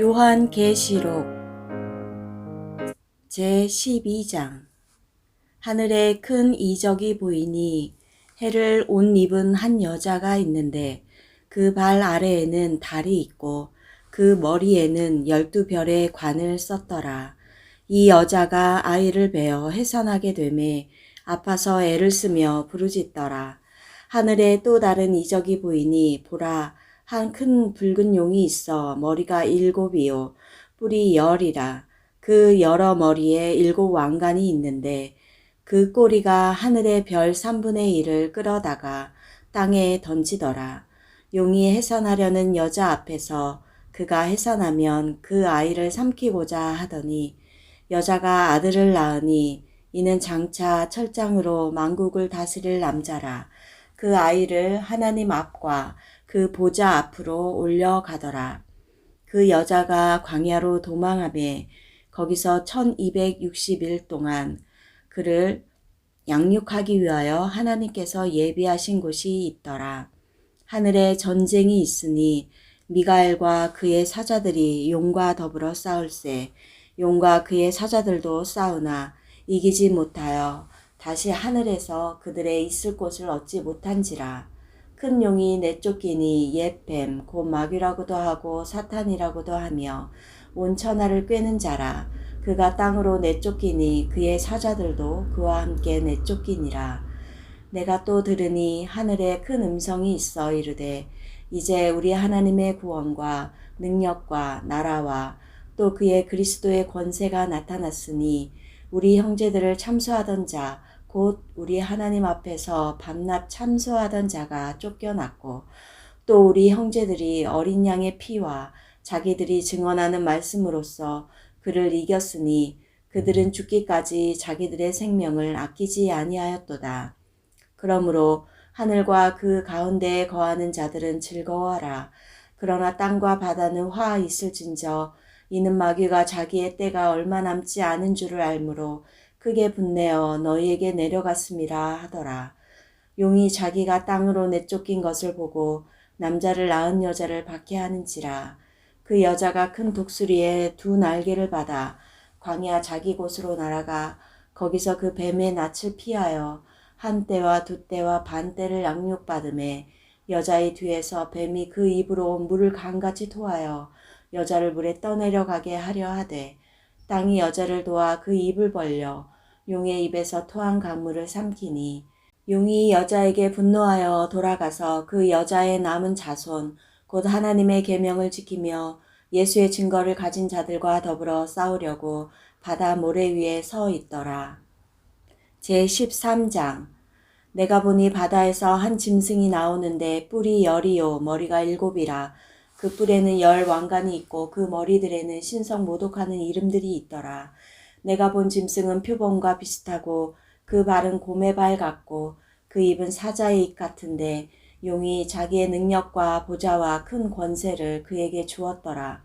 요한계시록 제12장. 하늘에 큰 이적이 보이니 해를 옷 입은 한 여자가 있는데 그 발 아래에는 달이 있고 그 머리에는 12별의 관을 썼더라. 이 여자가 아이를 베어 해산하게 되매 아파서 애를 쓰며 부르짖더라. 하늘에 또 다른 이적이 보이니 보라, 한 큰 붉은 용이 있어 머리가 7이요 뿔이 10이라. 그 여러 머리에 7 왕관이 있는데 그 꼬리가 하늘의 별 3분의 1을 끌어다가 땅에 던지더라. 용이 해산하려는 여자 앞에서 그가 해산하면 그 아이를 삼키고자 하더니 여자가 아들을 낳으니 이는 장차 철장으로 만국을 다스릴 남자라. 그 아이를 하나님 앞과 그 보좌 앞으로 올려가더라. 그 여자가 광야로 도망하매 거기서 1260일 동안 그를 양육하기 위하여 하나님께서 예비하신 곳이 있더라. 하늘에 전쟁이 있으니 미가엘과 그의 사자들이 용과 더불어 싸울세. 용과 그의 사자들도 싸우나 이기지 못하여 다시 하늘에서 그들의 있을 곳을 얻지 못한지라. 큰 용이 내쫓기니 옛 뱀 곧 마귀라고도 하고 사탄이라고도 하며 온 천하를 꿰는 자라. 그가 땅으로 내쫓기니 그의 사자들도 그와 함께 내쫓기니라. 내가 또 들으니 하늘에 큰 음성이 있어 이르되 이제 우리 하나님의 구원과 능력과 나라와 또 그의 그리스도의 권세가 나타났으니 우리 형제들을 참소하던 자 곧 우리 하나님 앞에서 밤낮 참소하던 자가 쫓겨났고 또 우리 형제들이 어린 양의 피와 자기들이 증언하는 말씀으로써 그를 이겼으니 그들은 죽기까지 자기들의 생명을 아끼지 아니하였도다. 그러므로 하늘과 그 가운데에 거하는 자들은 즐거워하라. 그러나 땅과 바다는 화 있을진저 이는 마귀가 자기의 때가 얼마 남지 않은 줄을 알므로 크게 분내어 너희에게 내려갔음이라 하더라. 용이 자기가 땅으로 내쫓긴 것을 보고 남자를 낳은 여자를 박해하는지라. 그 여자가 큰 독수리의 2 날개를 받아 광야 자기 곳으로 날아가 거기서 그 뱀의 낯을 피하여 1때와 2때와 반 때를 양육받음에 여자의 뒤에서 뱀이 그 입으로 물을 강같이 토하여 여자를 물에 떠내려가게 하려 하되 땅이 여자를 도와 그 입을 벌려 용의 입에서 토한 강물을 삼키니 용이 여자에게 분노하여 돌아가서 그 여자의 남은 자손 곧 하나님의 계명을 지키며 예수의 증거를 가진 자들과 더불어 싸우려고 바다 모래 위에 서 있더라. 제13장. 내가 보니 바다에서 한 짐승이 나오는데 뿔이 10이요 머리가 7이라. 그 뿔에는 10 왕관이 있고 그 머리들에는 신성 모독하는 이름들이 있더라. 내가 본 짐승은 표범과 비슷하고 그 발은 곰의 발 같고 그 입은 사자의 입 같은데 용이 자기의 능력과 보좌와 큰 권세를 그에게 주었더라.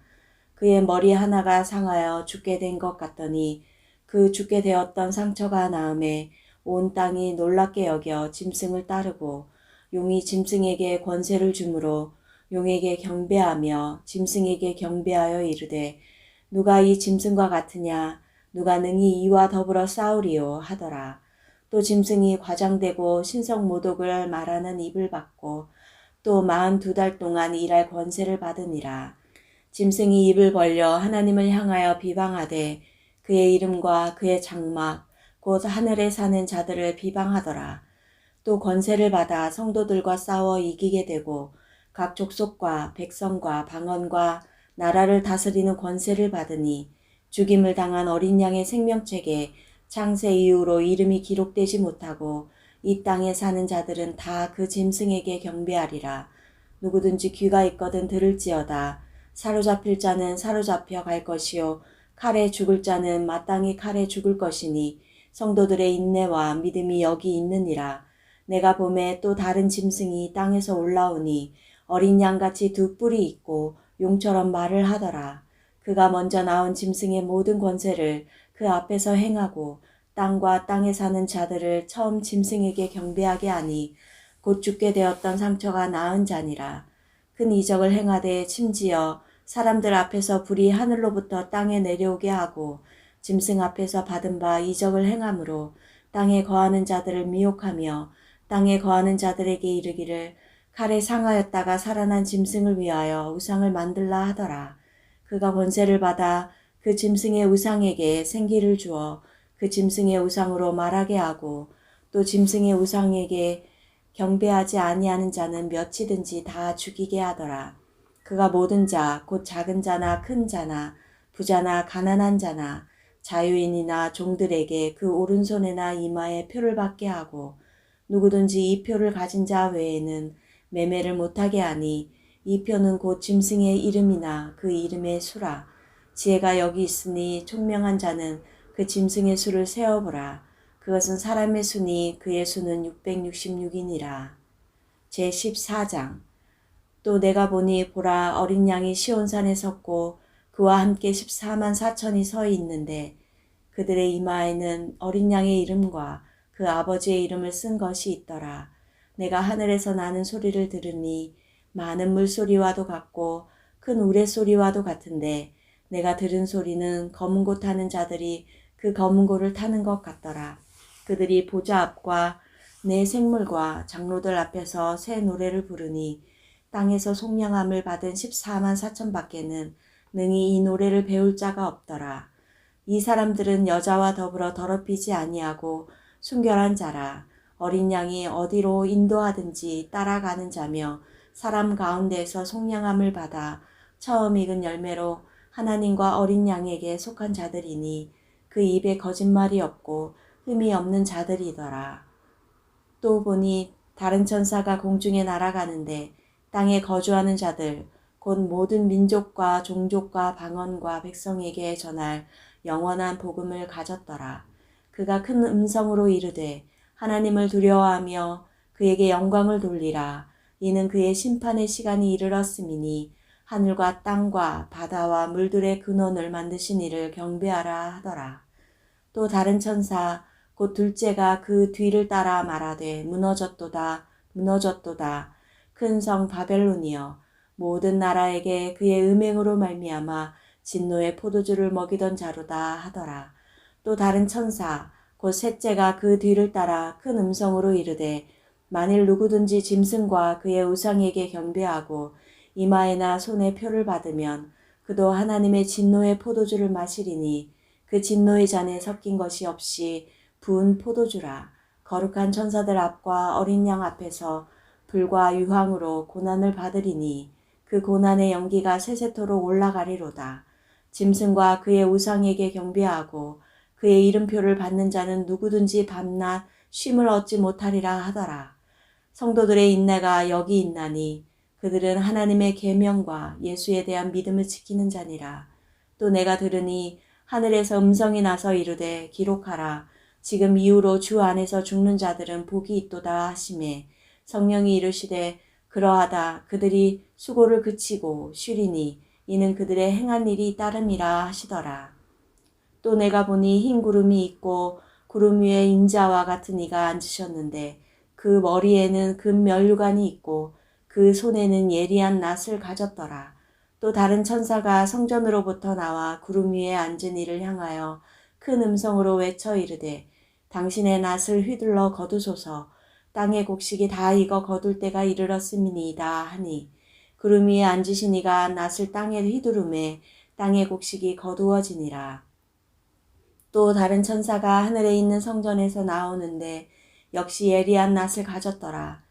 그의 머리 하나가 상하여 죽게 된 것 같더니 그 죽게 되었던 상처가 나음에 온 땅이 놀랍게 여겨 짐승을 따르고 용이 짐승에게 권세를 주므로 용에게 경배하며 짐승에게 경배하여 이르되 누가 이 짐승과 같으냐 누가 능히 이와 더불어 싸우리요 하더라. 또 짐승이 과장되고 신성 모독을 말하는 입을 받고 또 42달 동안 일할 권세를 받으니라. 짐승이 입을 벌려 하나님을 향하여 비방하되 그의 이름과 그의 장막 곧 하늘에 사는 자들을 비방하더라. 또 권세를 받아 성도들과 싸워 이기게 되고 각 족속과 백성과 방언과 나라를 다스리는 권세를 받으니 죽임을 당한 어린 양의 생명책에 창세 이후로 이름이 기록되지 못하고 이 땅에 사는 자들은 다 그 짐승에게 경배하리라. 누구든지 귀가 있거든 들을지어다. 사로잡힐 자는 사로잡혀 갈 것이요 칼에 죽을 자는 마땅히 칼에 죽을 것이니 성도들의 인내와 믿음이 여기 있느니라. 내가 보매 또 다른 짐승이 땅에서 올라오니 어린 양같이 2 뿔이 있고 용처럼 말을 하더라. 그가 먼저 나온 짐승의 모든 권세를 그 앞에서 행하고 땅과 땅에 사는 자들을 처음 짐승에게 경배하게 하니 곧 죽게 되었던 상처가 나은 자니라. 큰 이적을 행하되 심지어 사람들 앞에서 불이 하늘로부터 땅에 내려오게 하고 짐승 앞에서 받은 바 이적을 행함으로 땅에 거하는 자들을 미혹하며 땅에 거하는 자들에게 이르기를 칼에 상하였다가 살아난 짐승을 위하여 우상을 만들라 하더라. 그가 권세를 받아 그 짐승의 우상에게 생기를 주어 그 짐승의 우상으로 말하게 하고 또 짐승의 우상에게 경배하지 아니하는 자는 몇이든지 다 죽이게 하더라. 그가 모든 자, 곧 작은 자나 큰 자나 부자나 가난한 자나 자유인이나 종들에게 그 오른손에나 이마에 표를 받게 하고 누구든지 이 표를 가진 자 외에는 매매를 못하게 하니 이 표는 곧 짐승의 이름이나 그 이름의 수라. 지혜가 여기 있으니 총명한 자는 그 짐승의 수를 세어보라. 그것은 사람의 수니 그의 수는 666이니라. 제14장. 또 내가 보니 보라 어린 양이 시온산에 섰고 그와 함께 14만 4천이 서 있는데 그들의 이마에는 어린 양의 이름과 그 아버지의 이름을 쓴 것이 있더라. 내가 하늘에서 나는 소리를 들으니 많은 물소리와도 같고 큰 우레소리와도 같은데 내가 들은 소리는 검은 고 타는 자들이 그 검은 고를 타는 것 같더라. 그들이 보좌 앞과 내 생물과 장로들 앞에서 새 노래를 부르니 땅에서 속량함을 받은 14만 4천 밖에는 능히 이 노래를 배울 자가 없더라. 이 사람들은 여자와 더불어 더럽히지 아니하고 순결한 자라. 어린 양이 어디로 인도하든지 따라가는 자며 사람 가운데에서 속량함을 받아 처음 익은 열매로 하나님과 어린 양에게 속한 자들이니 그 입에 거짓말이 없고 흠이 없는 자들이더라. 또 보니 다른 천사가 공중에 날아가는데 땅에 거주하는 자들 곧 모든 민족과 종족과 방언과 백성에게 전할 영원한 복음을 가졌더라. 그가 큰 음성으로 이르되 하나님을 두려워하며 그에게 영광을 돌리라. 이는 그의 심판의 시간이 이르렀음이니 하늘과 땅과 바다와 물들의 근원을 만드신 이를 경배하라 하더라. 또 다른 천사 곧 둘째가 그 뒤를 따라 말하되 무너졌도다 무너졌도다. 큰 성 바벨론이여 모든 나라에게 그의 음행으로 말미암아 진노의 포도주를 먹이던 자로다 하더라. 또 다른 천사 곧 셋째가 그 뒤를 따라 큰 음성으로 이르되 만일 누구든지 짐승과 그의 우상에게 경배하고 이마에나 손에 표를 받으면 그도 하나님의 진노의 포도주를 마시리니 그 진노의 잔에 섞인 것이 없이 부은 포도주라. 거룩한 천사들 앞과 어린 양 앞에서 불과 유황으로 고난을 받으리니 그 고난의 연기가 세세토록 올라가리로다. 짐승과 그의 우상에게 경배하고 그의 이름표를 받는 자는 누구든지 밤낮 쉼을 얻지 못하리라 하더라. 성도들의 인내가 여기 있나니 그들은 하나님의 계명과 예수에 대한 믿음을 지키는 자니라. 또 내가 들으니 하늘에서 음성이 나서 이르되 기록하라. 지금 이후로 주 안에서 죽는 자들은 복이 있도다 하시매 성령이 이르시되 그러하다 그들이 수고를 그치고 쉬리니 이는 그들의 행한 일이 따름이라 하시더라. 또 내가 보니 흰 구름이 있고 구름 위에 인자와 같은 이가 앉으셨는데 그 머리에는 금 면류관이 있고 그 손에는 예리한 낫을 가졌더라. 또 다른 천사가 성전으로부터 나와 구름 위에 앉은 이를 향하여 큰 음성으로 외쳐 이르되 당신의 낫을 휘둘러 거두소서. 땅의 곡식이 다 익어 거둘 때가 이르렀음이니이다 하니 구름 위에 앉으신 이가 낫을 땅에 휘두르매 땅의 곡식이 거두어지니라. 또 다른 천사가 하늘에 있는 성전에서 나오는데 역시 예리한 낫을 가졌더라.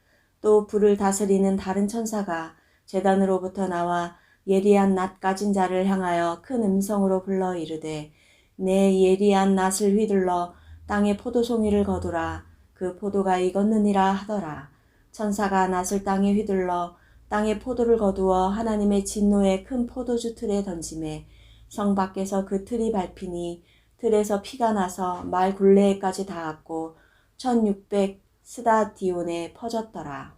또 불을 다스리는 다른 천사가 제단으로부터 나와 예리한 낫 가진 자를 향하여 큰 음성으로 불러 이르되 내 예리한 낫을 휘둘러 땅에 포도송이를 거두라. 그 포도가 익었느니라 하더라. 천사가 낫을 땅에 휘둘러 땅에 포도를 거두어 하나님의 진노의 큰 포도주 틀에 던지매 성 밖에서 그 틀이 밟히니 틀에서 피가 나서 말 굴레에까지 닿았고 1600 스다디온에 퍼졌더라.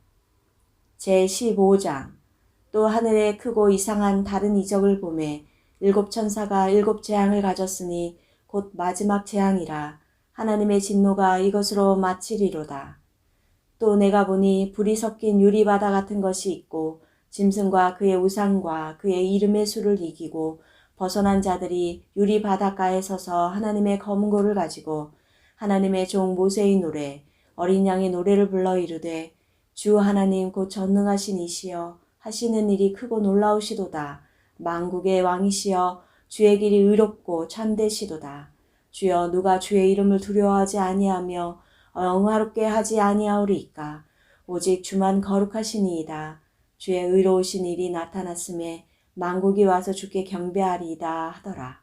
제15장. 또 하늘에 크고 이상한 다른 이적을 보매 일곱 천사가 일곱 재앙을 가졌으니 곧 마지막 재앙이라. 하나님의 진노가 이것으로 마치리로다. 또 내가 보니 불이 섞인 유리바다 같은 것이 있고 짐승과 그의 우상과 그의 이름의 수를 이기고 벗어난 자들이 유리 바닷가에 서서 하나님의 검은고를 가지고 하나님의 종 모세의 노래 어린 양의 노래를 불러 이르되 주 하나님 곧 전능하신 이시여 하시는 일이 크고 놀라우시도다. 만국의 왕이시여 주의 길이 의롭고 참되시도다. 주여 누가 주의 이름을 두려워하지 아니하며 영화롭게 하지 아니하오리이까. 오직 주만 거룩하시니이다. 주의 의로우신 일이 나타났음에 만국이 와서 주께 경배하리이다 하더라.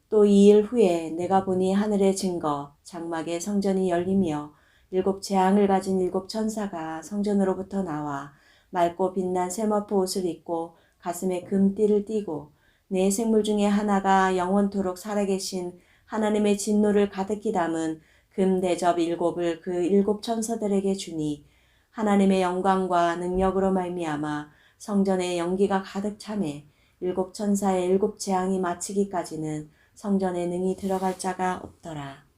또 이 일 후에 내가 보니 하늘의 증거 장막의 성전이 열리며 일곱 재앙을 가진 일곱 천사가 성전으로부터 나와 맑고 빛난 세마포 옷을 입고 가슴에 금띠를 띠고 네 생물 중에 하나가 영원토록 살아계신 하나님의 진노를 가득히 담은 금 대접 일곱을 그 일곱 천사들에게 주니 하나님의 영광과 능력으로 말미암아 성전에 연기가 가득 차매 일곱 천사의 일곱 재앙이 마치기까지는 성전에 능히 들어갈 자가 없더라.